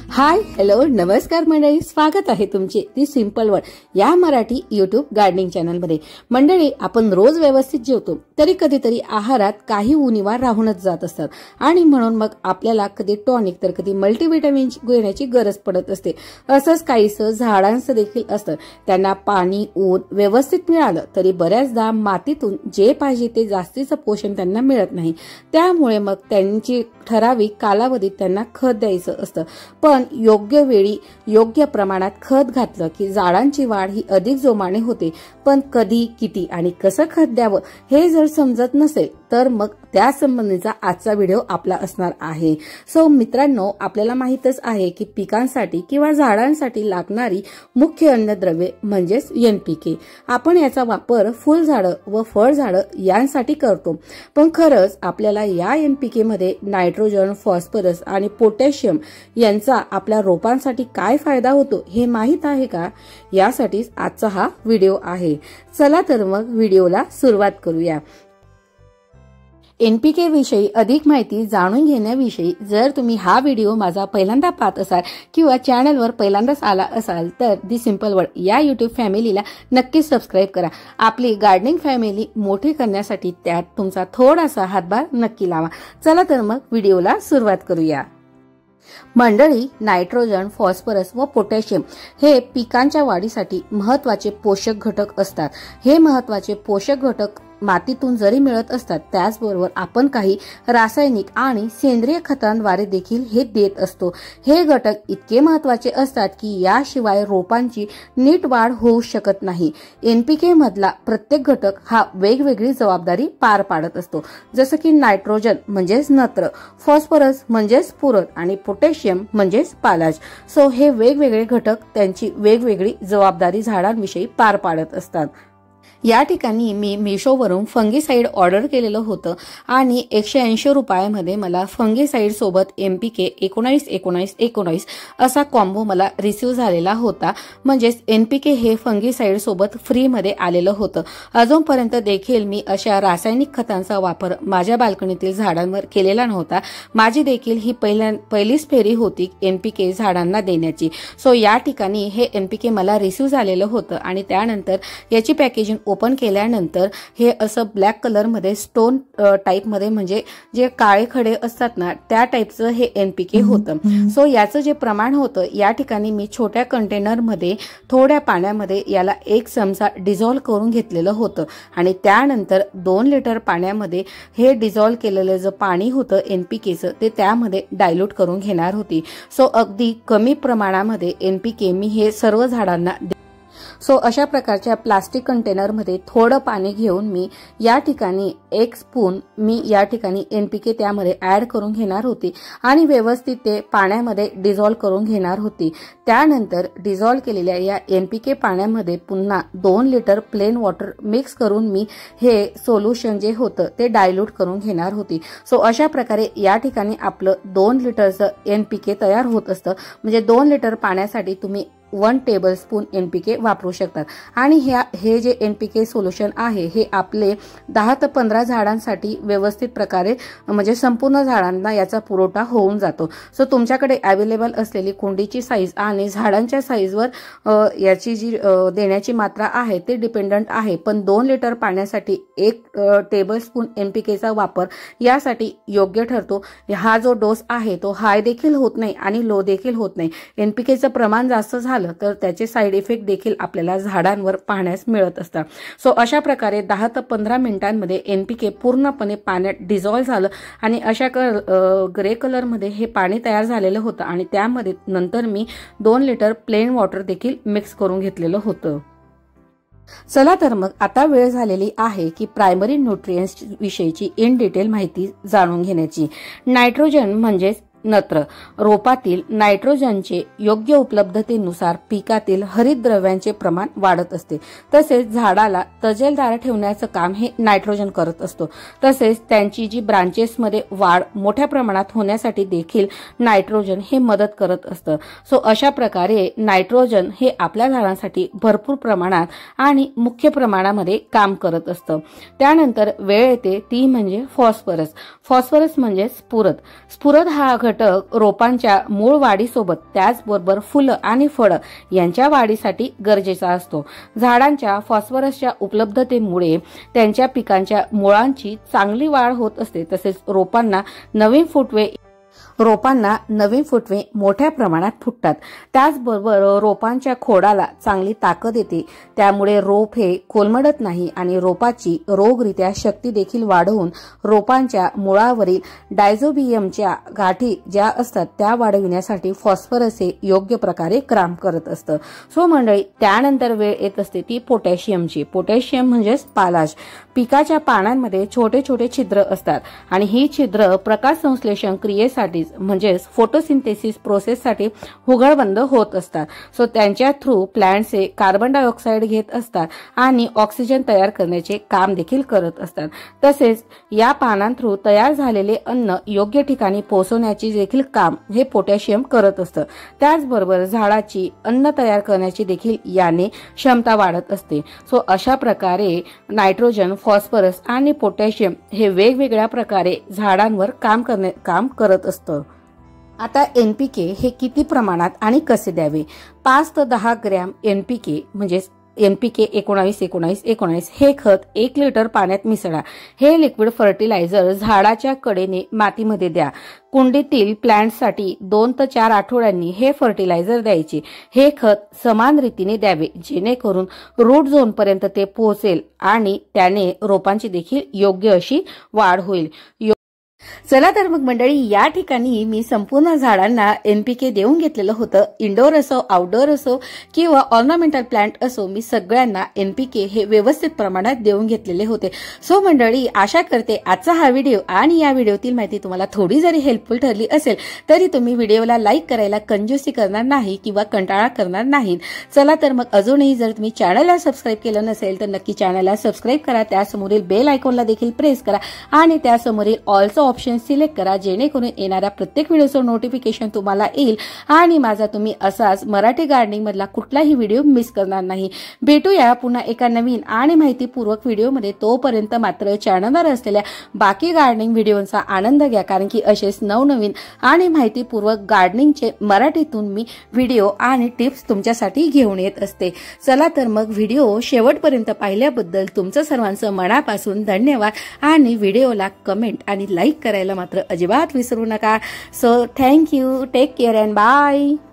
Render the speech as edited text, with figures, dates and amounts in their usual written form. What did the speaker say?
Hi hello नमस्कार मंडळी, स्वागत आहे तुमचे दी सिंपल वर्ल्ड या मराठी यूट्यूब गार्डनिंग चॅनलमध्ये। मंडळी, आपण रोज व्यवस्थित जेवतो तरी कधीतरी आहारात काही उणीवा राहूनच जात असतात आणि म्हणून मग आपल्याला कधी टॉनिक तर कधी मल्टीव्हिटॅमिन घेण्याची गरज पडत असते। असंच काहीसं झाडांचं देखील असतं। त्यांना पाणी ऊन व्यवस्थित मिळालं तरी बऱ्याचदा मातीतून जे पाहिजे ते जास्तीचं पोषण त्यांना मिळत नाही। त्यामुळे मग त्यांची ठराविक कालावधीत त्यांना खत द्यायचं असतं। पण योग्य वेळी योग्य प्रमाणात खत घातलं की झाडांची वाढ ही अधिक जोमाने होते। पण कधी किती आणि कसं खत द्यावं हे जर समजत नसेल तर मग त्या संबंधीचा आजचा व्हिडिओ आपला असणार आहे। सो मित्रांनो, आपल्याला माहितच आहे की पिकांसाठी किंवा झाडांसाठी लागणारी मुख्य अन्नद्रव्ये म्हणजेच NPK। आपण याचा वापर फुलझाडं व फळझाडं यांसाठी करतो। पण खरंच आपल्याला या NPK मध्ये नायट्रोजन, फॉस्फरस आणि पोटॅशियम यांचा आपल्या रोपांसाठी काय फायदा होतो हे माहित आहे का? यासाठीच आजचा हा व्हिडिओ आहे। चला तर मग व्हिडिओला सुरुवात करूया। NPK विषयी अधिक माहिती जाणून घेण्याविषयी जर तुम्ही हा व्हिडिओ माझा पहिल्यांदा पाहत असाल किंवा चॅनलवर पहिल्यांदाच आला असाल तर दी सिंपल वर्ल्ड या यूट्यूब फॅमिलीला नक्की सबस्क्राईब करा। आपली गार्डनिंग फॅमिली मोठी करण्यासाठी त्यात तुमचा थोडासा हातभार नक्की लावा। चला तर मग व्हिडिओला सुरुवात करूया। मंडळी, नायट्रोजन, फॉस्फरस व पोटॅशियम हे पिकांच्या वाढीसाठी महत्त्वाचे पोषक घटक असतात। हे महत्त्वाचे पोषक घटक मातीतून जरी मिळत असतात, त्याचबरोबर आपण काही रासायनिक आणि सेंद्रिय खतांद्वारे देखील हे देत असतो। हे घटक इतके महत्त्वाचे असतात की याशिवाय रोपांची नीट वाढ होऊ शकत नाही। NPK मधला प्रत्येक घटक हा वेगवेगळी जबाबदारी पार पाडत असतो। जसं की नायट्रोजन म्हणजेच नत्र, फॉस्फरस म्हणजेच पूरक आणि पोटॅशियम म्हणजेच पालाश। सो हे वेगवेगळे घटक त्यांची वेगवेगळी जबाबदारी झाडांविषयी पार पाडत असतात। या ठिकाणी मी मीशोवरून फंगीसाइड ऑर्डर केलेलं होतं आणि 180 रुपयामध्ये मला फंगीसाइड सोबत NPK 19-19-19 असा कॉम्बो मला रिसीव झालेला होता। म्हणजेच NPK हे फंगीसाइड सोबत फ्री मध्ये आलेलं होतं। अजूनपर्यंत देखील मी अशा रासायनिक खतांचा वापर माझ्या बाल्कनीतील झाडांवर केलेला नव्हता। माझी देखील ही पहिलीच फेरी होती NPK झाडांना देण्याची। सो या ठिकाणी हे NPK मला रिसीव झालेलं होतं आणि त्यानंतर याची पॅकेजिंग ओपन केल्यानंतर हे असं ब्लॅक कलर मध्ये स्टोन टाइप मध्ये म्हणजे जे काळे खडे असतात ना त्या टाइपचं हे NPK होतं। सो याचं जे प्रमाण होतं या ठिकाणी मी छोट्या कंटेनर मध्ये थोड्या पाण्यामध्ये याला 1 चमचा डिझॉल्व करून घेतलेलं होतं आणि त्यानंतर 2 लिटर पाण्यामध्ये हे डिझॉल्व केलेलं जे पाणी होतं NPKचं ते त्यामध्ये डायल्यूट करून घेणार होती। सो अगदी कमी प्रमाणामध्ये NPK मी हे सर्व झाडांना सो अशा प्रकारच्या प्लास्टिक कंटेनर मध्ये थोडं पाणी घेऊन मी या ठिकाणी 1 स्पून मी या ठिकाणी NPK त्यामध्ये ऍड करून घेणार होती आणि व्यवस्थित ते पाण्यामध्ये डिझॉल्व करून घेणार होती। त्यानंतर डिझॉल्व केलेल्या या NPK पाण्यामध्ये पुन्हा 2 लिटर प्लेन वॉटर मिक्स करून मी हे सोल्युशन जे होतं ते डायल्यूट करून घेणार होती। सो अशा प्रकारे या ठिकाणी आपलं 2 लिटरचं NPK तयार होत असतं। म्हणजे 2 लिटर पाण्यासाठी तुम्ही 1 टेबलस्पून NPK वापरू शकतात आणि हे जे NPK सोल्युशन आहे हे आपले 10 ते 15 झाडांसाठी व्यवस्थित प्रकारे म्हणजे संपूर्ण झाडांना याचा पुरवठा होऊन जातो। सो तुमच्याकडे अवेलेबल असलेली कुंडीची साईज आणि झाडांच्या साईजवर याची जी देण्याची मात्रा आहे ते डिपेंडंट आहे। पण 2 लिटर पाण्यासाठी 1 टेबलस्पून NPKचा वापर यासाठी योग्य ठरतो। हा जो डोस आहे तो हाय देखील होत नाही आणि लो देखील होत नाही। NPKचं प्रमाण जास्त तर त्याचे साइड इफेक्ट देखील आपल्याला झाडांवर पाहण्यास मिळत असतात। सो अशा प्रकारे 10 ते 15 मिनिटांमध्ये NPK पूर्णपणे पाण्यात डिझॉल्व झालं आणि अशा ग्रे कलर मध्ये हे पाणी तयार झालेलं होतं आणि त्यामध्ये नंतर मी 2 लिटर प्लेन वॉटर देखील मिक्स करून घेतलेलं होतं। चला तर मग आता वेळ झालेली आहे की प्रायमरी न्यूट्रिएंट्स विषयीची इन डिटेल माहिती जाणून घेण्याची। नायट्रोजन म्हणजेच नत्र, रोपातील नायट्रोजनचे योग्य उपलब्धतेनुसार पिकातील हरितद्रव्यांचे प्रमाण वाढत असते। तसेच झाडाला तजेलदार ठेवण्याचं काम हे नायट्रोजन करत असतो। तसेच त्यांची जी ब्रांचेसमध्ये वाढ मोठ्या प्रमाणात होण्यासाठी देखील नायट्रोजन हे मदत करत असतं। सो अशा प्रकारे नायट्रोजन हे आपल्या झाडांसाठी भरपूर प्रमाणात आणि मुख्य प्रमाणामध्ये काम करत असतं। त्यानंतर वेळ येते ती म्हणजे फॉस्फरस। फॉस्फरस म्हणजे स्फुरद हा घटक रोपांच्या मूळ वाढीसोबत त्याचबरोबर फुलं आणि फळं यांच्या वाढीसाठी गरजेचा असतो। झाडांच्या फॉस्फरसच्या उपलब्धतेमुळे त्यांच्या पिकांच्या मुळांची चांगली वाढ होत असते। तसेच रोपांना नवीन फुटवे मोठ्या प्रमाणात फुटतात। त्याचबरोबर रोपांच्या खोडाला चांगली ताकद येते, त्यामुळे रोप हे कोलमडत नाही आणि रोपाची रोगरित्या शक्ती देखील वाढवून रोपांच्या मुळावरील डायझोबियमच्या गाठी ज्या असतात त्या वाढविण्यासाठी फॉस्फरस हे योग्य प्रकारे काम करत असतं। सो मंडळी, त्यानंतर वेळ येत असते ती पोटॅशियमची। पोटॅशियम म्हणजेच पालाश। पिकाच्या पानांमध्ये छोटे छोटे छिद्र असतात आणि ही छिद्र प्रकाश संश्लेषण क्रियेसाठी म्हणजेच फोटोसिंथेसिस प्रोसेससाठी उघडबंद होत असतात। सो त्यांच्या थ्रू प्लांट्सचे कार्बन डायऑक्साइड घेत असतात आणि ऑक्सिजन तयार करण्याचे काम देखील करत असतात। तसेच या पानांथ्रू तयार झालेले अन्न योग्य ठिकाणी पोहोचवण्याचे देखील काम हे पोटॅशियम करत असतं। त्याचबरोबर झाडाची अन्न तयार करण्याची देखील याने क्षमता वाढत असते। सो अशा प्रकारे नायट्रोजन, फॉस्फरस आणि पोटॅशियम हे वेगवेगळ्या प्रकारे झाडांवर काम करत असतं। आता एनपीके हे किती प्रमाणात आणि कसे द्यावे? 5 ते 10 ग्रॅम एनपीके म्हणजे एनपीके 19-19-19 हे खत 1 लिटर पाण्यात मिसळा। हे लिक्विड फर्टिलायझर झाडाच्या कडेने मातीमध्ये द्या। कुंडीतील प्लांट्ससाठी 2 ते 4 आठवड्यांनी हे फर्टिलायझर द्यायचे। हे खत समान रीतीने द्यावे जेणेकरून रूट झोन पर्यंत ते पोहोचेल आणि त्याने रोपांची देखील योग्य अशी वाढ होईल। चला तर मग मंडळी, या ठिकाणी मी संपूर्ण झाडांना एनपीके देऊन घेतलेलं होतं। इंडोर असो, आउटडोर असो किंवा ऑर्नामेंटल प्लांट असो, मी सगळ्यांना एनपीके हे व्यवस्थित प्रमाणात देऊन घेतलेले होते। सो मंडळी, आशा करते आजचा हा व्हिडिओ आणि या व्हिडिओतील माहिती तुम्हाला थोडी जरी हेल्पफुल ठरली असेल तरी तुम्ही व्हिडिओला लाईक करायला कंजूसी करणार नाही किंवा कंटाळा करणार नाही। चला तर मग, अजूनही जर तुम्ही चॅनलला सबस्क्राईब केलं नसेल तर नक्की चॅनलला सबस्क्राईब करा। त्यासमोरील बेल आयकॉनला देखील प्रेस करा आणि त्यासमोरील ऑलचं ऑप्शन सिलेक्ट करा जेणेकरून येणाऱ्या प्रत्येक व्हिडिओचं नोटिफिकेशन तुम्हाला येईल आणि माझा तुम्ही असाच मराठी गार्डनिंग मधला कुठलाही व्हिडिओ मिस करणार नाही। भेटूया पुन्हा एका नवीन आणि माहितीपूर्वक व्हिडिओमध्ये। तोपर्यंत मात्र चॅनलवर असलेल्या बाकी गार्डनिंग व्हिडिओचा आनंद घ्या, कारण की असेच नवनवीन आणि माहितीपूर्वक गार्डनिंगचे मराठीतून मी व्हिडिओ आणि टिप्स तुमच्यासाठी घेऊन येत असते। चला तर मग, व्हिडिओ शेवटपर्यंत पाहिल्याबद्दल तुमचं सर्वांचं मनापासून धन्यवाद आणि व्हिडिओला कमेंट आणि लाईक करायला मात्र अजिबात विसरू नका। So thank you, take care and bye.